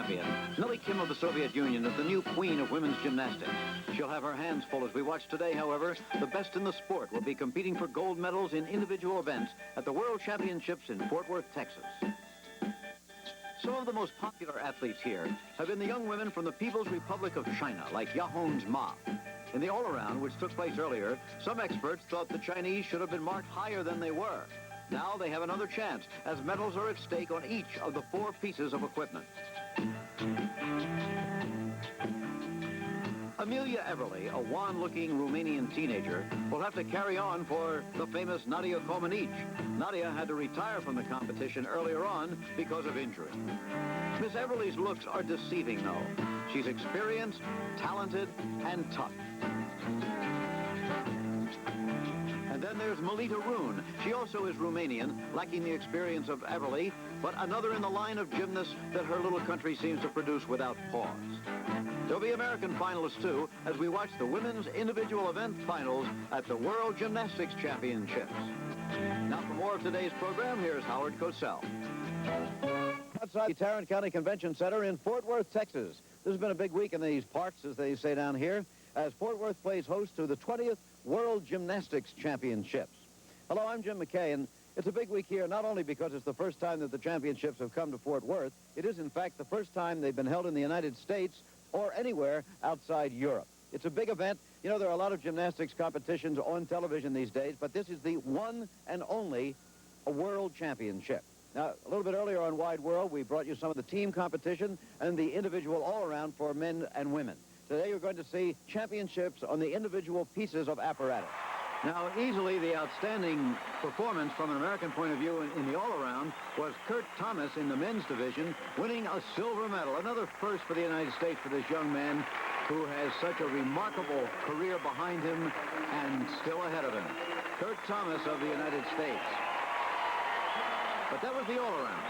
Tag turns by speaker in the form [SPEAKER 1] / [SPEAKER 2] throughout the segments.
[SPEAKER 1] champion, Nellie Kim of the Soviet Union, is the new queen of women's gymnastics. She'll have her hands full as we watch today, however. The best in the sport will be competing for gold medals in individual events at the World Championships in Fort Worth, Texas. Some of the most popular athletes here have been the young women from the People's Republic of China, like Yanhong's Ma. In the all-around, which took place earlier, some experts thought the Chinese should have been marked higher than they were. Now they have another chance, as medals are at stake on each of the 4 pieces of equipment. Amelia Eberle, a wan-looking Romanian teenager, will have to carry on for the famous Nadia Comaneci. Nadia had to retire from the competition earlier on because of injury. Miss Eberle's looks are deceiving, though. She's experienced, talented, and tough. And then there's Ruhn. She also is Romanian, lacking the experience of Eberle, but another in the line of gymnasts that her little country seems to produce without pause. There'll be American finalists, too, as we watch the women's individual event finals at the World Gymnastics Championships. Now, for more of today's program, here's Howard Cosell. Outside the Tarrant County Convention Center in Fort Worth, Texas. This has been a big week in these parks, as they say down here, as Fort Worth plays host to the 20th World Gymnastics Championships. Hello, I'm Jim McKay, and it's a big week here, not only because it's the first time that the championships have come to Fort Worth, it is, in fact, the first time they've been held in the United States or anywhere outside Europe. It's a big event. You know, there are a lot of gymnastics competitions on television these days, but this is the one and only World Championship. Now, a little bit earlier on Wide World, we brought you some of the team competition and the individual all-around for men and women. Today, you're going to see championships on the individual pieces of apparatus. Now, easily the outstanding performance from an American point of view in the all-around was Kurt Thomas in the men's division, winning a silver medal. Another first for the United States for this young man who has such a remarkable career behind him and still ahead of him. Kurt Thomas of the United States. But that was the all-around.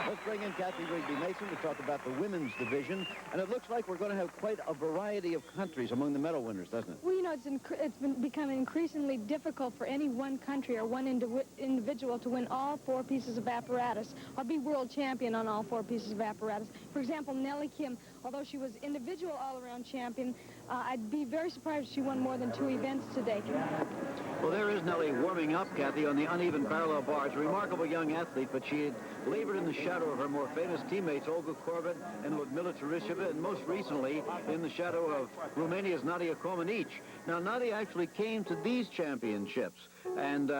[SPEAKER 1] Let's bring in Kathy Rigby-Mason to talk about the women's division. And it looks like we're going to have quite a variety of countries among the medal winners, doesn't it?
[SPEAKER 2] Well, you know, it's been becoming increasingly difficult for any one country or one individual to win all 4 pieces of apparatus or be world champion on all 4 pieces of apparatus. For example, Nellie Kim, although she was individual all-around champion, I'd be very surprised if she won more than 2 events today.
[SPEAKER 1] Well, there is Nellie warming up, Kathy, on the uneven parallel bars. A remarkable young athlete, but she had labored in the shadow of her more famous teammates, Olga Korbut and Ludmila Teresheva, and most recently in the shadow of Romania's Nadia Comaneci. Now, Nadia actually came to these championships, and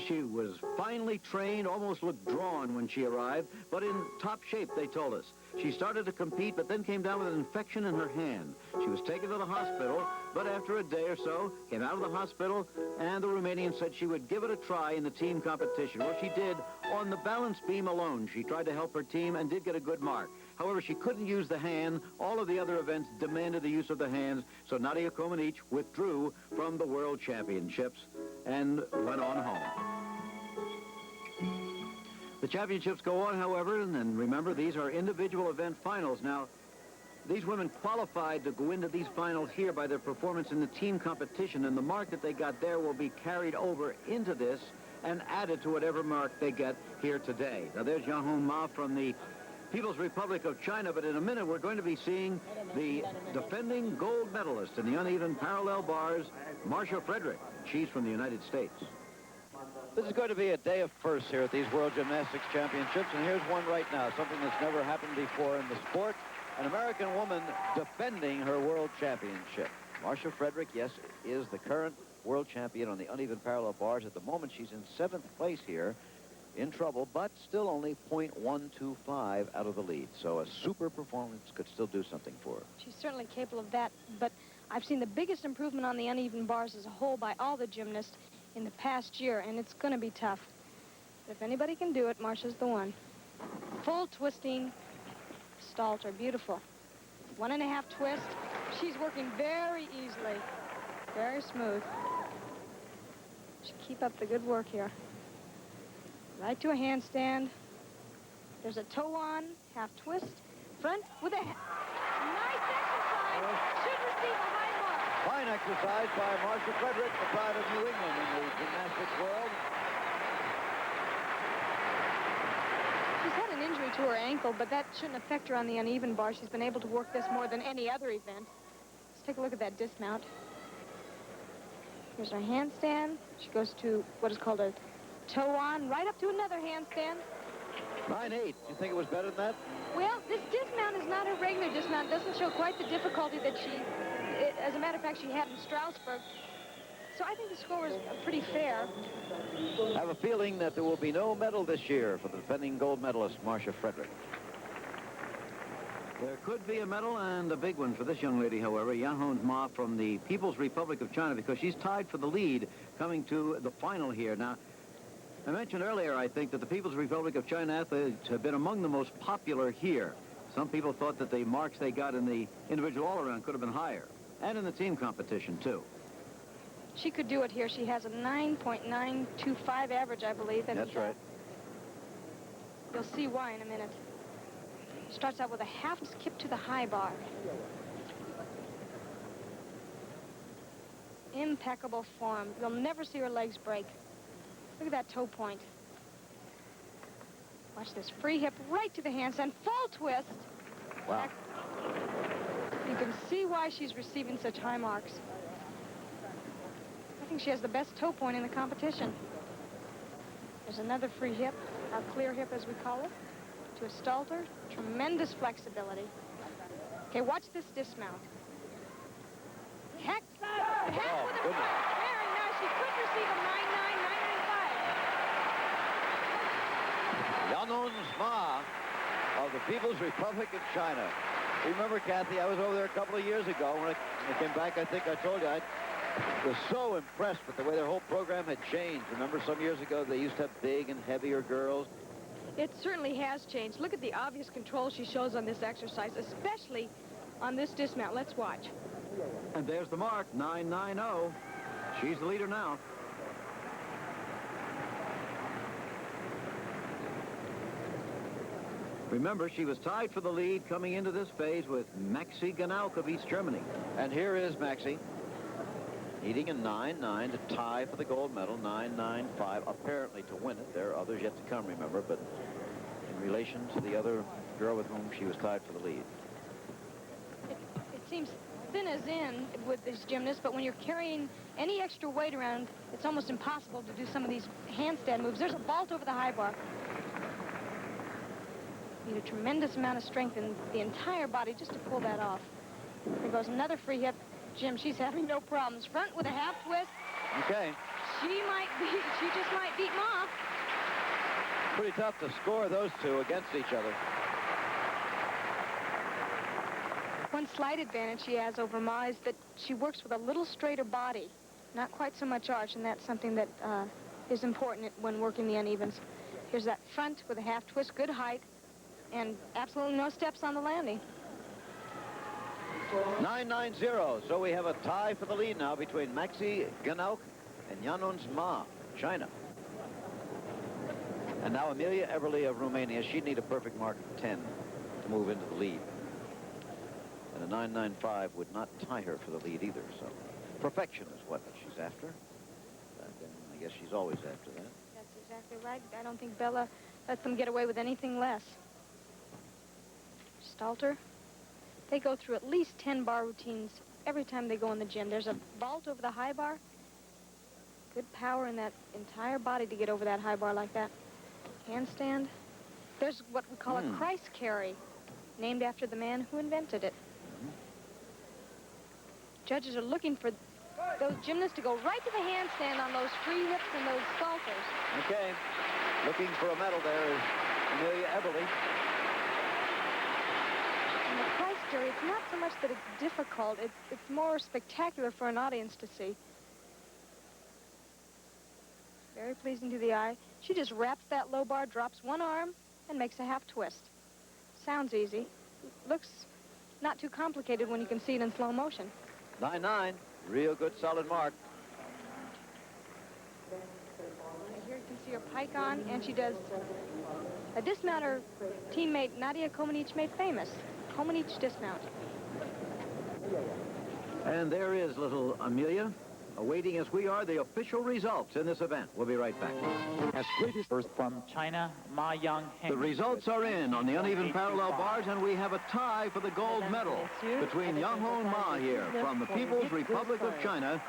[SPEAKER 1] she was finely trained, almost looked drawn when she arrived, but in top shape, they told us. She started to compete, but then came down with an infection in her hand. She was taken to the hospital, but after a day or so, came out of the hospital, and the Romanian said she would give it a try in the team competition. Well, she did on the balance beam alone. She tried to help her team and did get a good mark. However, she couldn't use the hand. All of the other events demanded the use of the hands, so Nadia Comaneci withdrew from the World Championships and went on home. The championships go on, however, and remember, these are individual event finals. Now, these women qualified to go into these finals here by their performance in the team competition, and the mark that they got there will be carried over into this and added to whatever mark they get here today. Now, there's Yanhong Ma from the People's Republic of China, but in a minute we're going to be seeing the defending gold medalist in the uneven parallel bars, Marcia Frederick. She's from the United States. This is going to be a day of firsts here at these World Gymnastics Championships, and here's one right now, something that's never happened before in the sport. An American woman defending her world championship. Marcia Frederick, yes, is the current world champion on the uneven parallel bars. At the moment, she's in 7th place here, in trouble, but still only .125 out of the lead. So a super performance could still do something for her.
[SPEAKER 2] She's certainly capable of that, but I've seen the biggest improvement on the uneven bars as a whole by all the gymnasts in the past year, and it's going to be tough. But if anybody can do it, Marcia's the one. Full twisting Stalter, beautiful. 1.5 twist. She's working very easily, very smooth. Should keep up the good work here. Right to a handstand. There's a toe on, half twist, front with a nice exercise. Should receive a high mark.
[SPEAKER 1] Fine exercise by Marcia Frederick, the pride of New England in the gymnastics world.
[SPEAKER 2] She's had an injury to her ankle, but that shouldn't affect her on the uneven bar. She's been able to work this more than any other event. Let's take a look at that dismount. Here's her handstand. She goes to what is called a toe-on, right up to another handstand.
[SPEAKER 1] 9-8. You think it was better than that?
[SPEAKER 2] Well, this dismount is not a regular dismount. It doesn't show quite the difficulty that as a matter of fact, she had in Strasbourg. So I think the score was pretty fair.
[SPEAKER 1] I have a feeling that there will be no medal this year for the defending gold medalist, Marcia Frederick. There could be a medal, and a big one for this young lady, however, Yanhong Ma from the People's Republic of China, because she's tied for the lead coming to the final here. Now, I mentioned earlier, I think, that the People's Republic of China athletes have been among the most popular here. Some people thought that the marks they got in the individual all-around could have been higher, and in the team competition, too.
[SPEAKER 2] She could do it here. She has a 9.925 average, I believe.
[SPEAKER 1] That's right.
[SPEAKER 2] You'll see why in a minute. Starts out with a half skip to the high bar. Impeccable form. You'll never see her legs break. Look at that toe point. Watch this free hip right to the handstand. Full twist.
[SPEAKER 1] Wow.
[SPEAKER 2] You can see why she's receiving such high marks. I think she has the best toe point in the competition. There's another free hip, our clear hip as we call it, to a stalter. Tremendous flexibility. Okay, watch this dismount. Heck with a front. Very nice. She could receive a 9.9, 9.95.
[SPEAKER 1] Yanhong Ma of the People's Republic of China. Remember, Kathy, I was over there a couple of years ago. When I came back, I think I told you, I was so impressed with the way their whole program had changed. Remember, some years ago, they used to have big and heavier girls.
[SPEAKER 2] It certainly has changed. Look at the obvious control she shows on this exercise, especially on this dismount. Let's watch.
[SPEAKER 1] And there's the mark, 9.90. She's the leader now. Remember, she was tied for the lead coming into this phase with Gnauck of East Germany. And here is Maxi, needing a 9.9 to tie for the gold medal, 9.95, apparently to win it. There are others yet to come, remember, but in relation to the other girl with whom she was tied for the lead.
[SPEAKER 2] It seems thin as in with this gymnast, but when you're carrying any extra weight around, it's almost impossible to do some of these handstand moves. There's a vault over the high bar. Need a tremendous amount of strength in the entire body just to pull that off. There goes another free hip. Jim, she's having no problems. Front with a half twist.
[SPEAKER 1] Okay.
[SPEAKER 2] She just might beat Ma.
[SPEAKER 1] Pretty tough to score those two against each other.
[SPEAKER 2] One slight advantage she has over Ma is that she works with a little straighter body, not quite so much arch, and that's something that is important when working the unevens. Here's that front with a half twist, good height, and absolutely no steps on the landing.
[SPEAKER 1] 9.90. So we have a tie for the lead now between Maxi Gnauck and Yanhong Ma, China. And now Amelia Eberle of Romania. She'd need a perfect mark of 10 to move into the lead. And a 9.95 would not tie her for the lead either. So perfection is what she's after. And I guess she's always after that.
[SPEAKER 2] That's exactly right. I don't think Bella lets them get away with anything less. Stalter. They go through at least 10 bar routines every time they go in the gym. There's a vault over the high bar. Good power in that entire body to get over that high bar like that. Handstand. There's what we call a Christ carry, named after the man who invented it. Judges are looking for those gymnasts to go right to the handstand on those free hips and those stalters.
[SPEAKER 1] Okay. Looking for a medal there is Amelia Eberle.
[SPEAKER 2] And the Christ carry, it's not so much that it's difficult, it's more spectacular for an audience to see. Very pleasing to the eye. She just wraps that low bar, drops one arm, and makes a half twist. Sounds easy. Looks not too complicated when you can see it in slow motion.
[SPEAKER 1] 9.9. Real good, solid mark.
[SPEAKER 2] Here you can see her pike on, and she does a dismount her teammate Nadia Comaneci made famous. Comaneci dismount.
[SPEAKER 1] And there is little Amelia. awaiting as we are the official results in this event. We'll be right back.
[SPEAKER 3] As greatest first from China, Yanhong.
[SPEAKER 1] The results are in on the uneven parallel bars, and we have a tie for the gold medal between Yanhong Ma here from the People's Republic of China.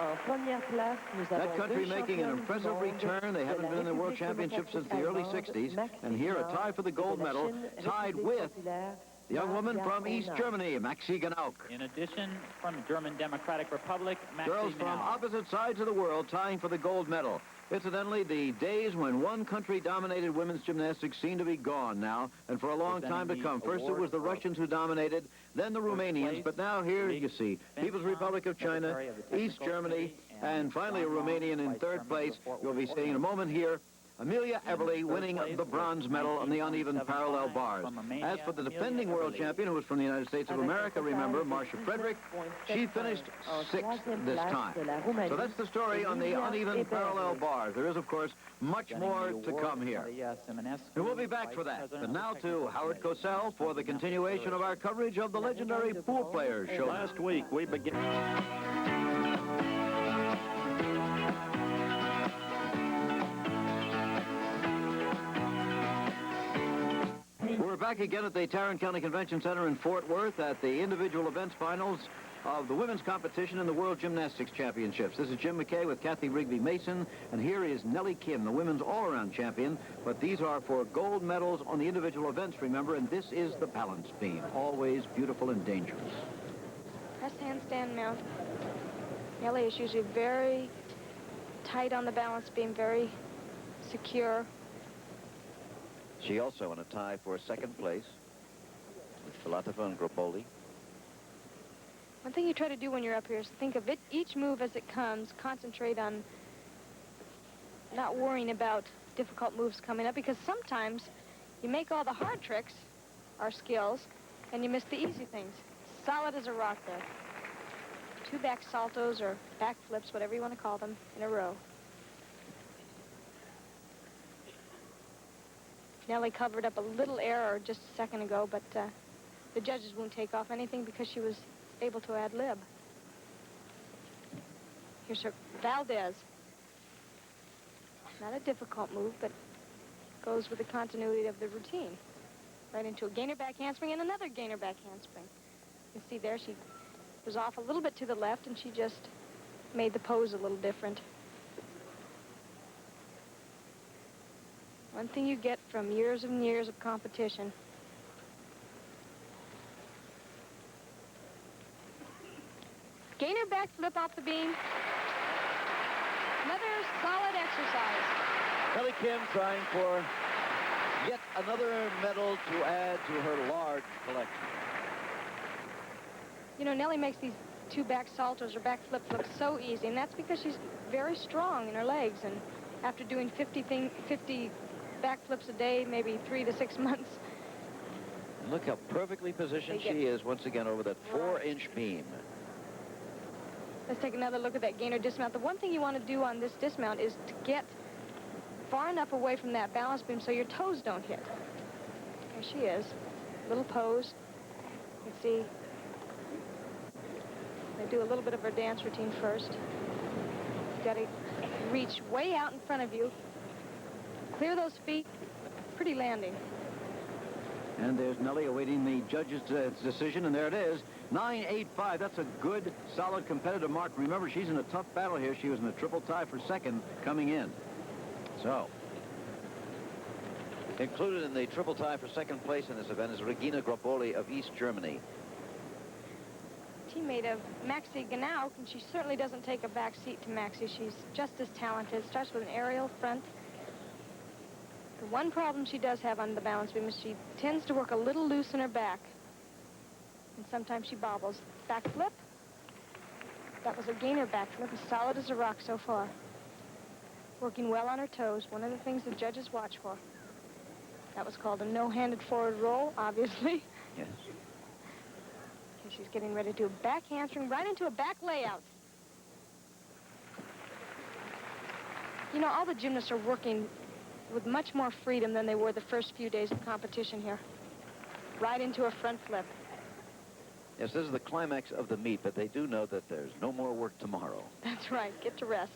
[SPEAKER 1] That country making an impressive return. They haven't been in the World Championship since the early 60s. And here a tie for the gold medal, tied with the young woman from East Germany, Gnauck.
[SPEAKER 3] In addition, from German Democratic Republic,
[SPEAKER 1] Girls from opposite sides of the world tying for the gold medal. Incidentally, the days when one country dominated women's gymnastics seem to be gone now, and for a long time to come. First it was the Russians who dominated, then the Romanians, but now here you see People's Republic of China, East Germany, and finally a Romanian in third place. You'll be seeing in a moment here Amelia Eberle winning the bronze medal on the uneven parallel bars. As for the defending world champion, who was from the United States of America, remember, Frederick, she finished 6th this time. So that's the story on the uneven parallel bars. There is, of course, much more to come here. And we'll be back for that. But now to Howard Cosell for the continuation of our coverage of the legendary pool players show.
[SPEAKER 4] Last week, we began...
[SPEAKER 1] We're back again at the Tarrant County Convention Center in Fort Worth at the individual events finals of the women's competition in the World Gymnastics Championships. This is Jim McKay with Kathy Rigby Mason, and here is Nellie Kim, the women's all-around champion. But these are for gold medals on the individual events, remember, and this is the balance beam, always beautiful and dangerous.
[SPEAKER 2] Press handstand mount. Nellie is usually very tight on the balance beam, very secure.
[SPEAKER 1] She also in a tie for second place with Filatova and Grabolle.
[SPEAKER 2] One thing you try to do when you're up here is think of it, each move as it comes, concentrate on not worrying about difficult moves coming up, because sometimes you make all the hard tricks, our skills, and you miss the easy things. Solid as a rock there. 2 back saltos or back flips, whatever you want to call them, in a row. Nellie covered up a little error just a second ago, but the judges won't take off anything because she was able to ad-lib. Here's her Valdez. Not a difficult move, but goes with the continuity of the routine. Right into a gainer back handspring and another gainer back handspring. You can see there she was off a little bit to the left, and she just made the pose a little different. One thing you get from years and years of competition. Gainer back flip off the beam. Another solid exercise.
[SPEAKER 1] Nellie Kim trying for yet another medal to add to her large collection.
[SPEAKER 2] You know, Nellie makes these 2 back saltos or back flips look so easy, and that's because she's very strong in her legs, and after doing 50 back flips a day, maybe 3 to 6 months.
[SPEAKER 1] And look how perfectly positioned she is once again over that 4-inch beam.
[SPEAKER 2] Let's take another look at that gainer dismount. The one thing you want to do on this dismount is to get far enough away from that balance beam so your toes don't hit. There she is. Little pose. You can see they do a little bit of her dance routine first. You've got to reach way out in front of you. Clear those feet. Pretty landing. And there's Nellie awaiting the judge's decision, and there it is. 9.85. That's a good, solid competitive mark. Remember, she's in a tough battle here. She was in a triple tie for second coming in. So, included in the triple tie for second place in this event is Regina Grabolle of East Germany. Teammate of Maxi Gnauck, and she certainly doesn't take a back seat to Maxi. She's just as talented. Starts with an aerial front. The one problem she does have on the balance beam is she tends to work a little loose in her back. And sometimes she bobbles. Back flip. That was a gainer back flip, as solid as a rock so far. Working well on her toes, one of the things the judges watch for. That was called a no-handed forward roll, obviously.
[SPEAKER 1] Yes.
[SPEAKER 2] Okay, she's getting ready to do a back handspring right into a back layout. You know, all the gymnasts are working with much more freedom than they were the first few days of competition here. Right into a front flip.
[SPEAKER 1] Yes, this is the climax of the meet, but they do know that there's no more work tomorrow.
[SPEAKER 2] That's right. Get to rest.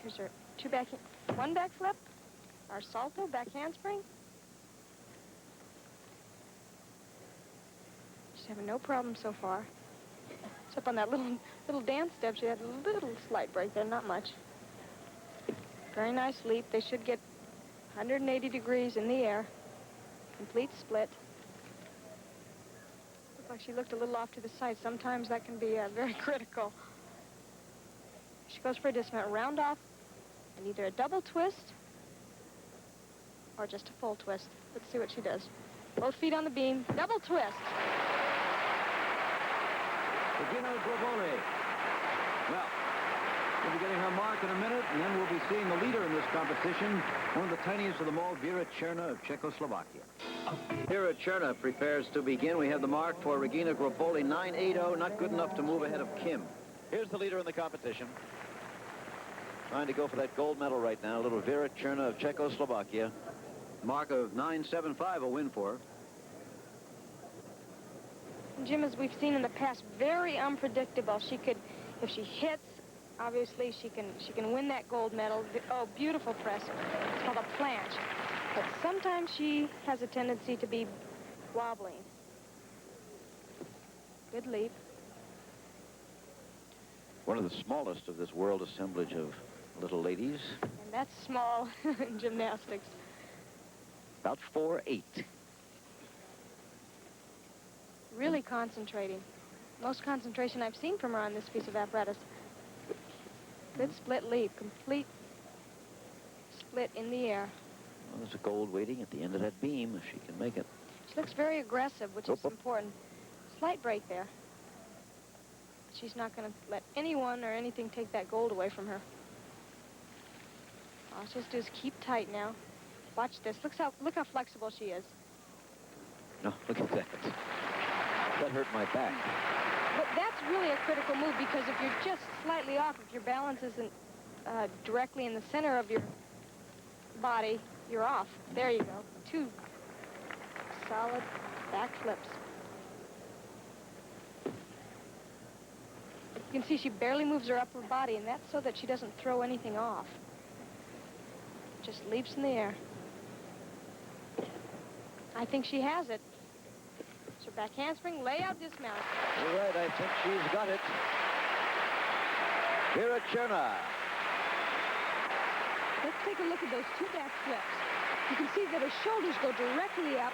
[SPEAKER 2] Here's her one back flip, our salto, back handspring. She's having no problem so far. Except on that little dance step, she had a little slight break there, not much. Very nice leap. They should get 180 degrees in the air. Complete split. Looks like she looked a little off to the side. Sometimes that can be very critical. She goes for a dismount, round off, and either a double twist or just a full twist. Let's see what she does. Both feet on the beam, double twist.
[SPEAKER 1] Grabolle. Well, we'll be getting her mark in a minute, and then we'll be seeing the leader in this competition, one of the tiniest of them all, Cerna of Czechoslovakia. Cerna prepares to begin. We have the mark for Regina Grabolle, 9.80, not good enough to move ahead of Kim. Here's the leader in the competition. Trying to go for that gold medal right now, little Cerna of Czechoslovakia. Mark of 9.75, a win for her.
[SPEAKER 2] Jim, as we've seen in the past, very unpredictable. She could, if she hits, obviously she can win that gold medal. Oh, beautiful press. It's called a planche. But sometimes she has a tendency to be wobbling. Good leap.
[SPEAKER 1] One of the smallest of this world assemblage of little ladies.
[SPEAKER 2] And that's small in gymnastics.
[SPEAKER 1] About 4'8".
[SPEAKER 2] Really concentrating. Most concentration I've seen from her on this piece of apparatus. Good split leap. Complete split in the air.
[SPEAKER 1] Well, there's a gold waiting at the end of that beam if she can make it.
[SPEAKER 2] She looks very aggressive, which is important. Slight break there. She's not going to let anyone or anything take that gold away from her. All she has to do is keep tight now. Watch this. Look how flexible she is.
[SPEAKER 1] No, look at that. That hurt my back.
[SPEAKER 2] But that's really a critical move, because if you're just slightly off, if your balance isn't directly in the center of your body, you're off. There you go. 2 solid back flips. You can see she barely moves her upper body, and that's so that she doesn't throw anything off. Just leaps in the air. I think she has it. It's her back handspring, layout, dismount.
[SPEAKER 1] You're right, I think she's got it. Cerna.
[SPEAKER 2] Let's take a look at those 2 back flips. You can see that her shoulders go directly up.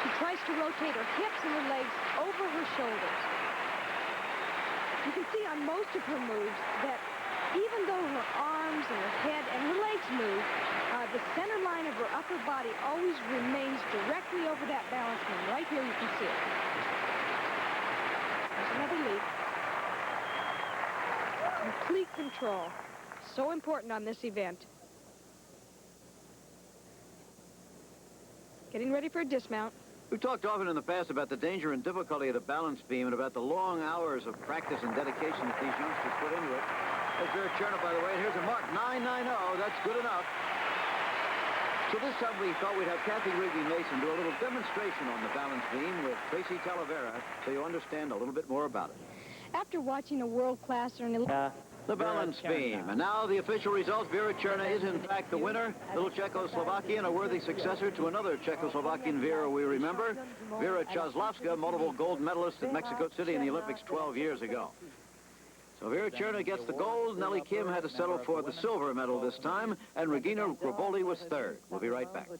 [SPEAKER 2] She tries to rotate her hips and her legs over her shoulders. You can see on most of her moves that even though her arms and her head and her legs move, the center line of her upper body always remains directly over that balance beam. Right here you can see it. There's another leap. Complete control. So important on this event. Getting ready for a dismount.
[SPEAKER 1] We've talked often in the past about the danger and difficulty of the balance beam and about the long hours of practice and dedication that these youngsters put into it. There's Cerna, by the way, and here's a mark, 9.90. That's good enough. So this time we thought we'd have Kathy Wrigley-Mason do a little demonstration on the balance beam with Tracy Talavera, so you understand a little bit more about it.
[SPEAKER 2] After watching a world-class or an
[SPEAKER 1] The balance beam. And now the official results. Cerna is, in fact, the winner. Little Czechoslovakian, a worthy successor to another Czechoslovakian Vera we remember. Vera Chaslavska, multiple gold medalist at Mexico City in the Olympics 12 years ago. So Cerna gets the gold. Nellie Kim had to settle for the silver medal this time, and Regina Grabolle was third. We'll be right back.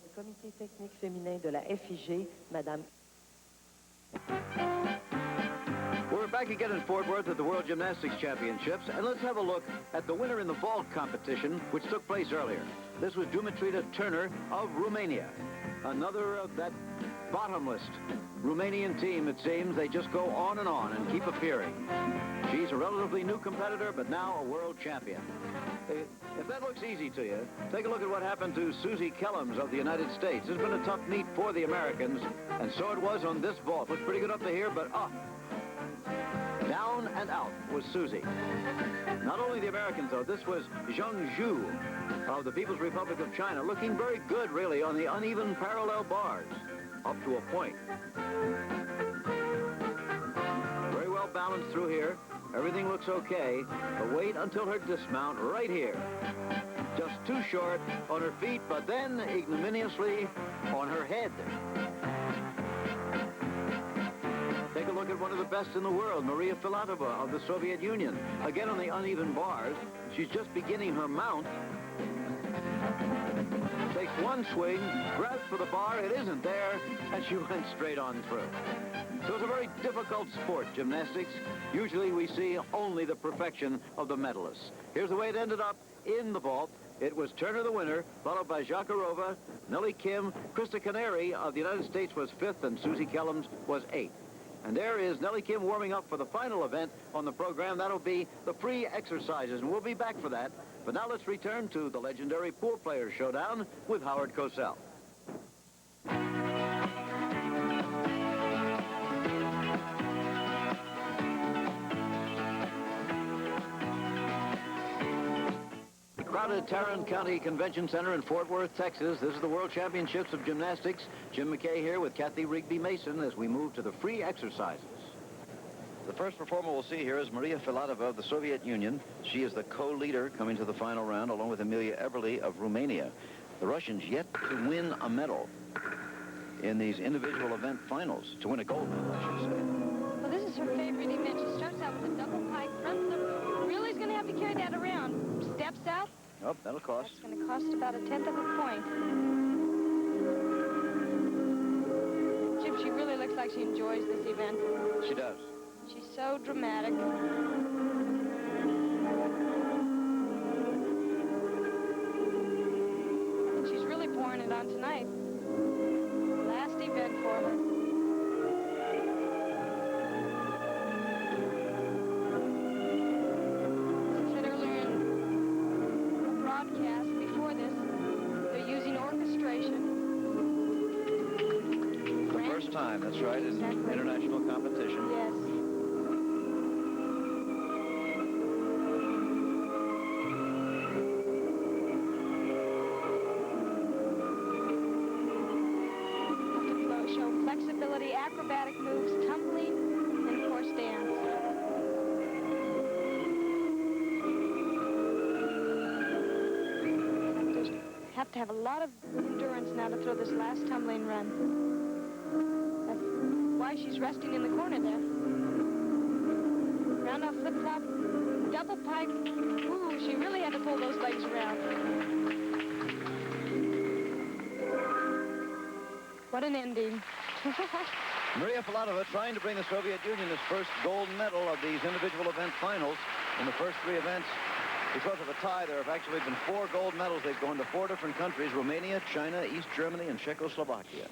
[SPEAKER 1] We're back again in Fort Worth at the World Gymnastics Championships, and let's have a look at the winner in the vault competition, which took place earlier. This was Dumitrita Turner of Romania. Another of that bottomless Romanian team, it seems. They just go on and keep appearing. She's a relatively new competitor, but now a world champion. If that looks easy to you, take a look at what happened to Susie Kellems of the United States. It's been a tough meet for the Americans, and so it was on this vault. Looked pretty good up to here, but Down and out was Susie. Not only the Americans, though. This was Zhang Zhu of the People's Republic of China, looking very good, really, on the uneven parallel bars, up to a point. Very well balanced through here. Everything looks okay, but wait until her dismount right here. Just too short on her feet, but then ignominiously on her head. Take a look at one of the best in the world, Maria Filatova of the Soviet Union. Again on the uneven bars. She's just beginning her mount. Takes one swing, grabs for the bar, it isn't there, and she went straight on through. So it's a very difficult sport, gymnastics. Usually we see only the perfection of the medalists. Here's the way it ended up in the vault. It was Cerna the winner, followed by Zakharova, Nellie Kim, Krista Canary of the United States was 5th, and Susie Kellems was 8th. And there is Nellie Kim warming up for the final event on the program. That'll be the free exercises, and we'll be back for that. But now let's return to the legendary pool players showdown with Howard Cosell. Crowded Tarrant County Convention Center in Fort Worth, Texas. This is the World Championships of Gymnastics. Jim McKay here with Kathy Rigby Mason as we move to the free exercises. The first performer we'll see here is Maria Filatova of the Soviet Union. She is the co-leader coming to the final round, along with Amelia Eberle of Romania. The Russians yet to win a medal in these individual event finals, to win a gold medal, I should say.
[SPEAKER 2] Well, this is her favorite event. She starts out with a double pike, front flip. Really is going to have to carry that around. Steps out.
[SPEAKER 1] Oh, that'll cost.
[SPEAKER 2] That's going to cost about 1/10 of a point. Jim, she really looks like she enjoys this event.
[SPEAKER 1] She does.
[SPEAKER 2] She's so dramatic. And she's really pouring it on tonight. Last event for her. As I said earlier in a broadcast before this, they're using orchestration.
[SPEAKER 1] The first time, that's right, in
[SPEAKER 2] Exactly.
[SPEAKER 1] international competition.
[SPEAKER 2] Yes. Show flexibility, acrobatic moves, tumbling, and of course dance. Just have to have a lot of endurance now to throw this last tumbling run. That's why she's resting in the corner there. Round off flip-flop, double pike. Ooh, she really had to pull those legs around. What an ending.
[SPEAKER 1] Maria Filatova trying to bring the Soviet Union its first gold medal of these individual event finals. In the first 3 events, because of a tie, there have actually been 4 gold medals. They've gone to 4 different countries: Romania, China, East Germany, and Czechoslovakia.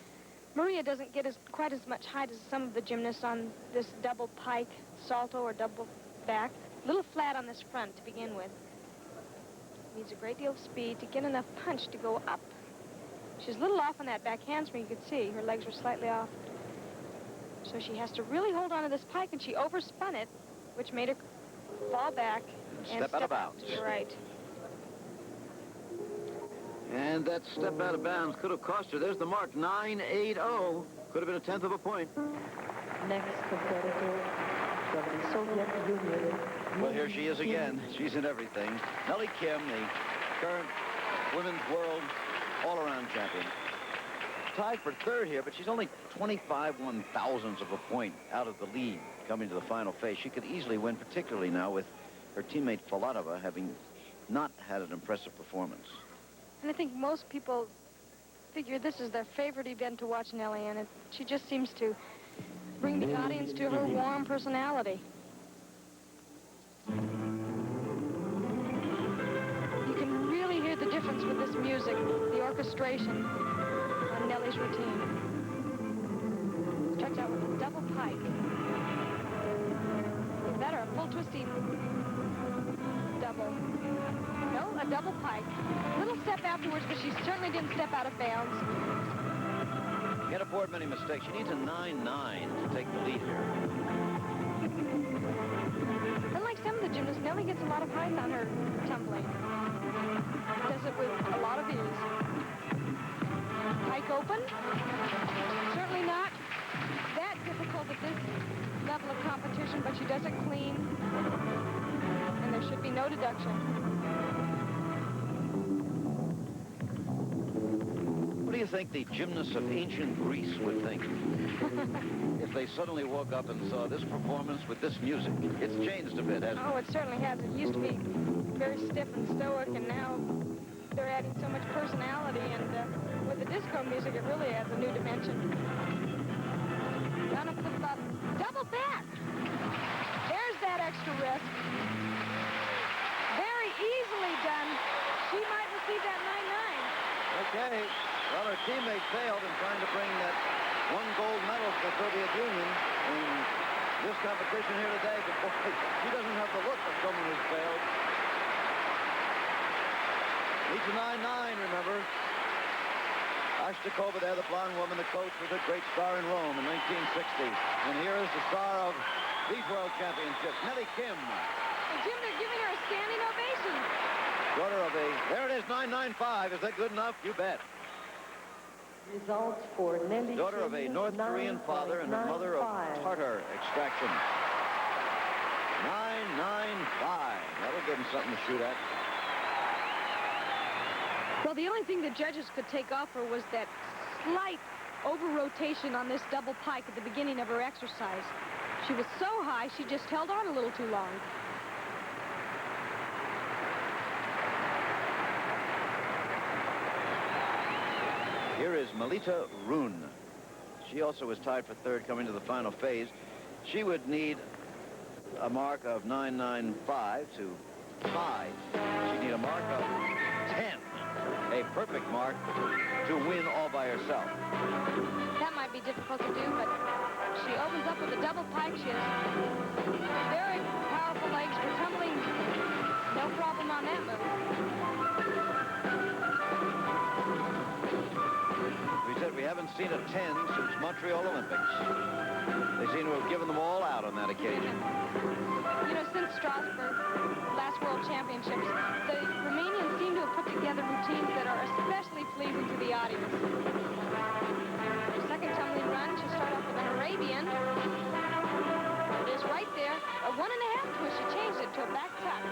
[SPEAKER 2] Maria doesn't get quite as much height as some of the gymnasts on this double pike, salto, or double back. A little flat on this front to begin with. Needs a great deal of speed to get enough punch to go up. She's a little off on that back handspring, you could see. Her legs were slightly off. So she has to really hold on to this pike, and she overspun it, which made her fall back and
[SPEAKER 1] Step out of bounds.
[SPEAKER 2] You're right.
[SPEAKER 1] And that step out of bounds could have cost her. There's the mark, 9.80. Could have been 1/10 of a point.
[SPEAKER 5] Next competitor from the Soviet Union.
[SPEAKER 1] Well, here she is again. She's in everything. Nellie Kim, the current women's world all-around champion. Tied for 3rd here, but she's only 25 1/1000ths of a point out of the lead coming to the final phase. She could easily win, particularly now with her teammate Filatova having not had an impressive performance.
[SPEAKER 2] And I think most people figure this is their favorite event to watch Nellie, and she just seems to bring the audience to her warm personality. You can really hear the difference with this music, the orchestration on Nellie's routine. Starts out with a double pike. Even better, a full twisting double. No, a double pike. Little step afterwards, but she certainly didn't step out of bounds.
[SPEAKER 1] Can't afford many mistakes. She needs a 9.9 to take the lead here.
[SPEAKER 2] Unlike some of the gymnasts, Nellie gets a lot of height on her tumbling. Does it with a lot of ease. Pike open. Certainly not that difficult at this level of competition, but she does it clean. And there should be no deduction.
[SPEAKER 1] What do you think the gymnasts of ancient Greece would think if they suddenly woke up and saw this performance with this music? It's changed a bit, hasn't it?
[SPEAKER 2] Oh, it certainly has. It used to be very stiff and stoic, and now they're adding so much personality, and with the disco music, it really adds a new dimension. Down a flip up. Double back! There's that extra risk. Very easily done. She might receive that 9-9.
[SPEAKER 1] Okay. Well, her teammate failed in trying to bring that one gold medal for the Soviet Union in this competition here today, but boy, she doesn't have the look of someone who's failed. Needs a 9-9, remember. Ashtakova there, the blonde woman, the coach, was a great star in Rome in 1960. And here is the star of these World Championships, Nellie Kim.
[SPEAKER 2] And Jim, they're giving her a standing ovation.
[SPEAKER 1] Daughter of a, there it is, 995. Is that good enough? You bet.
[SPEAKER 5] Results for Nellie
[SPEAKER 1] Daughter of a North Korean father and a mother of Tartar extraction. 995. That'll give him something to shoot at.
[SPEAKER 2] Well, the only thing the judges could take off her was that slight over-rotation on this double pike at the beginning of her exercise. She was so high, she just held on a little too long.
[SPEAKER 1] Here is Melita Ruhn. She also was tied for third coming to the final phase. She would need a mark of 995 to tie. She'd need a mark of 10. A perfect mark to win all by herself.
[SPEAKER 2] That might be difficult to do, but she opens up with a double pike. She has very powerful legs for tumbling. No problem on that move.
[SPEAKER 1] We said we haven't seen a 10 since Montreal Olympics. They seem to have given them all out on that occasion.
[SPEAKER 2] You know, since Strasbourg, last World Championships, the Romanians seem to have put together routines that are especially pleasing to the audience. Her second tumbling run, she'll start off with an Arabian. It is right there. A 1.5 twist. She changed it to a back tuck.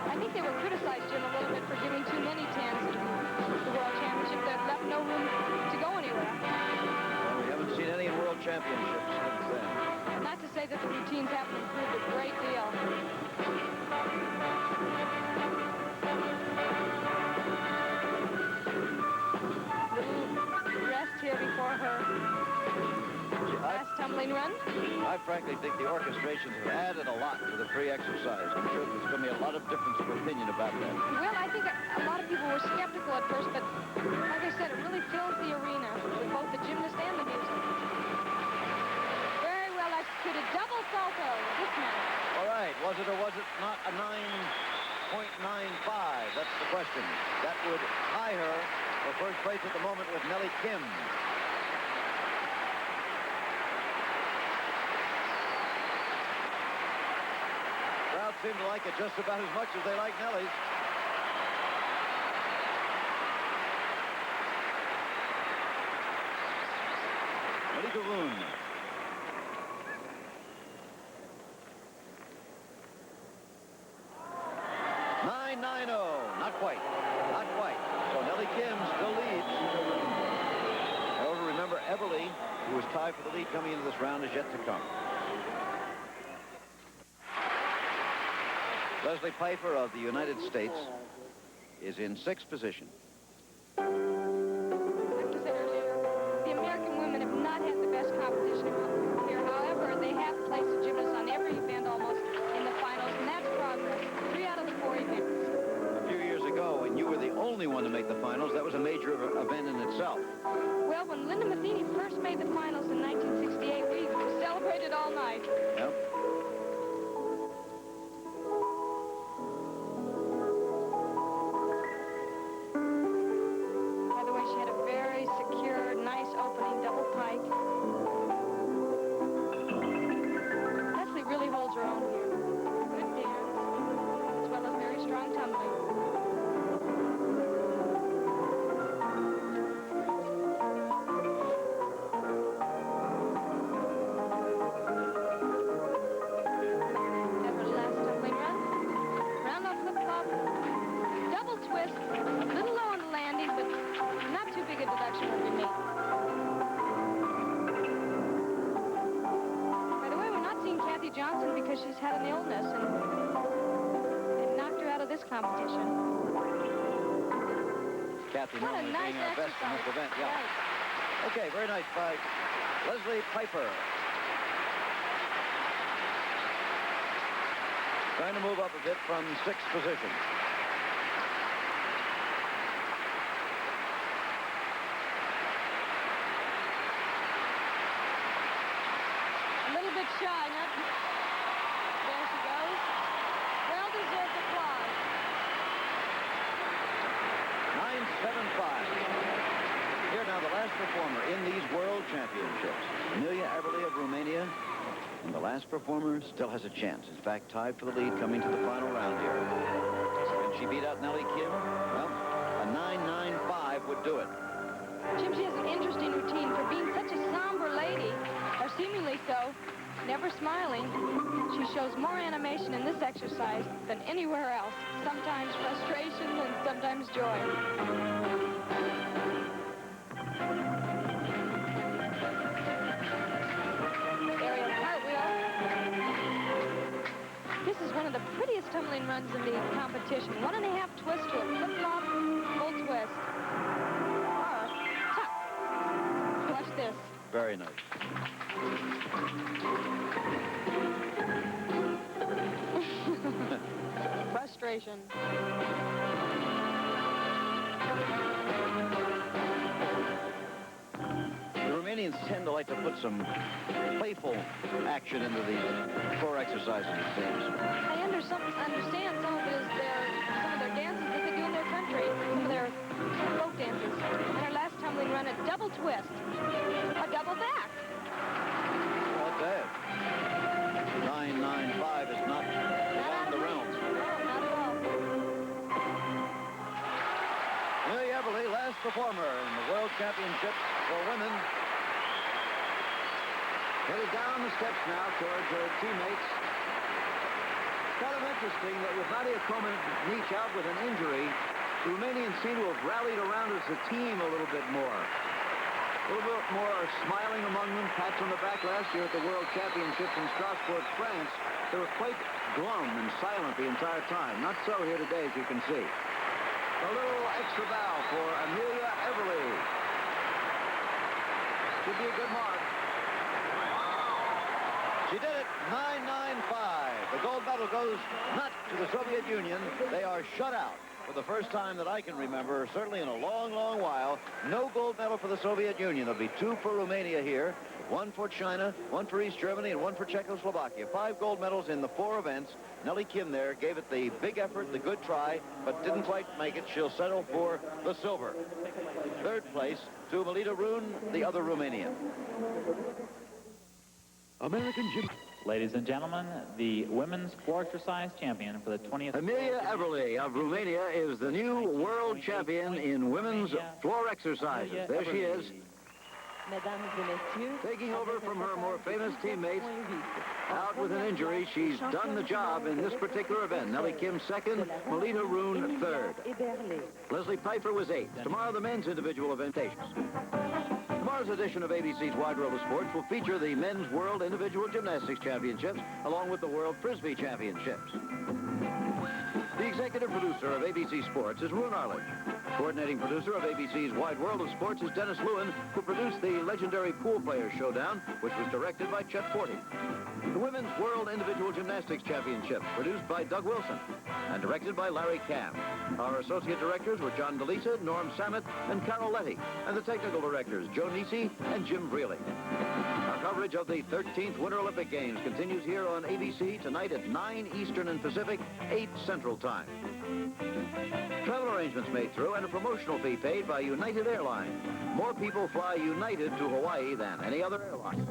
[SPEAKER 2] I think they were criticized, Jim, a little bit for giving too many 10s in the World Championship that left no room to go anywhere.
[SPEAKER 1] Well, we haven't seen any in World Championships since then.
[SPEAKER 2] Not to say that the routines haven't improved a great deal. Little rest here before her last tumbling run.
[SPEAKER 1] I frankly think the orchestrations have added a lot to the free exercise. I'm sure there's going to be a lot of difference of opinion about that.
[SPEAKER 2] Well, I think a lot of people were skeptical at first, but like I said, it really fills the arena with both the gymnast and the music. Very well executed double salto this minute.
[SPEAKER 1] All right, was it or was it not a 9.95? That's the question. That would tie her for first place at the moment with Nellie Kim. Crowd seem to like it just about as much as they like Nellie's. Melita Ruhn. Not quite. Not quite. So Nellie Kim still leads. However, remember, Eberle, who was tied for the lead coming into this round, is yet to come. Leslie Pyfer of the United States is in 6th position.
[SPEAKER 2] Like I said earlier, the American women have not had the best competition here. However, they have placed a gymnast on every event almost in the finals, and that's progress. 3 out of the 4 events.
[SPEAKER 1] A few years ago, when you were the only one to make the finals, that was a major event in itself.
[SPEAKER 2] Well, when Linda Matheny first made the finals in 1968, we celebrated all night.
[SPEAKER 1] Yep.
[SPEAKER 2] tumbling. Because she's had an illness and it knocked her out of this competition.
[SPEAKER 1] Kathy
[SPEAKER 2] What a
[SPEAKER 1] normally
[SPEAKER 2] nice
[SPEAKER 1] being our best in this
[SPEAKER 2] exercise.
[SPEAKER 1] event. Yeah.
[SPEAKER 2] Right.
[SPEAKER 1] Okay, very nice by Leslie Pyfer. Trying to move up a bit from 6th position.
[SPEAKER 2] A little bit shy, not... There she goes. Well-deserved applause.
[SPEAKER 1] 9.75. Here now, the last performer in these World Championships. Eberle of Romania. And the last performer still has a chance. In fact, tied for the lead coming to the final round here. Can she beat out Nellie Kim? Well, a 9.95 would do it.
[SPEAKER 2] Jim, she has an interesting routine for being such a somber lady, or seemingly so, never smiling. She shows more animation in this exercise than anywhere else. Sometimes frustration and sometimes joy. Aerial cartwheel. This is one of the prettiest tumbling runs in the competition. 1.5 twist to a flip-flop, full twist. Or tuck. Watch this.
[SPEAKER 1] Very nice.
[SPEAKER 2] Frustration.
[SPEAKER 1] The Romanians tend to like to put some playful action into these floor exercises, it seems.
[SPEAKER 2] I understand some of it is some of their dances that they do in their country, some of their folk dances. And our last tumbling run, a double twist, a double back.
[SPEAKER 1] Not bad. 9.95 is not beyond the realm.
[SPEAKER 2] No, not at all.
[SPEAKER 1] Eberle, last performer in the World Championships for women. Headed down the steps now towards her teammates. Kind of interesting that with Nadia Comaneci out with an injury, the Romanians seem to have rallied around as a team a little bit more. A little bit more smiling among them, pats on the back last year at the World Championships in Strasbourg, France. They were quite glum and silent the entire time. Not so here today, as you can see. A little extra bow for Amelia Eberle. Should be a good mark. She did it, 9.95. The gold medal goes not to the Soviet Union. They are shut out for the first time that I can remember, certainly in a long, long while. No gold medal for the Soviet Union. There'll be 2 for Romania here, 1 for China, 1 for East Germany, and 1 for Czechoslovakia. 5 gold medals in the 4 events. Nellie Kim there gave it the big effort, the good try, but didn't quite make it. She'll settle for the silver. 3rd place to Ruhn, the other Romanian. American Gym.
[SPEAKER 3] Ladies and gentlemen, the women's floor exercise champion for the 20th...
[SPEAKER 1] Amelia Eberle of Romania is the new world champion in women's floor exercises. There she is, taking over from her more famous teammate. Out with an injury, she's done the job in this particular event. Nellie Kim 2nd, Ruhn 3rd. Leslie Pyfer was 8th. Tomorrow, the men's individual invitations. Tomorrow's edition of ABC's Wide World of Sports will feature the Men's World Individual Gymnastics Championships, along with the World Frisbee Championships. The executive producer of ABC Sports is Ruhn. Coordinating producer of ABC's Wide World of Sports is Dennis Lewin, who produced the legendary Pool Players Showdown, which was directed by Chet Forty. The Women's World Individual Gymnastics Championships, produced by Doug Wilson and directed by Larry Cam. Our associate directors were John DeLisa, Norm Samet, and Carol Letty, and the technical directors, Joe Nisi and Jim Vreeling. Our coverage of the 13th Winter Olympic Games continues here on ABC tonight at 9 Eastern and Pacific, 8 Central Time. Travel arrangements made through and a promotional fee paid by United Airlines. More people fly United to Hawaii than any other airline.